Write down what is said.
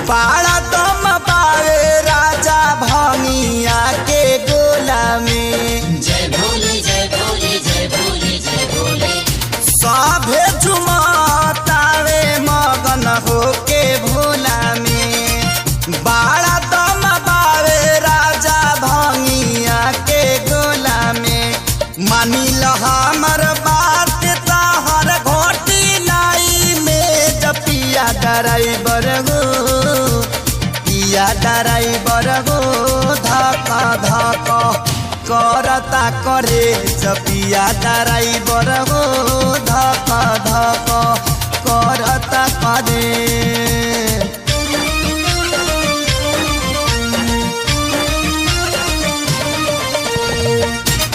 बाड़ा दम पावे राजा भंगिया के गोला में। जय भोले जय भोले जय भोले जय भोले। सभे झुमतावे मगन होके भोला में। बाड़ा दम पावे राजा भंगिया के गोला में। मानी ल हमर बात ताहर घोटी नाई में जपिया ड्राइवर गो पिया ड्राइवर गो धक धक करता करे जपिया ड्राइवर गो धक धक करता करे।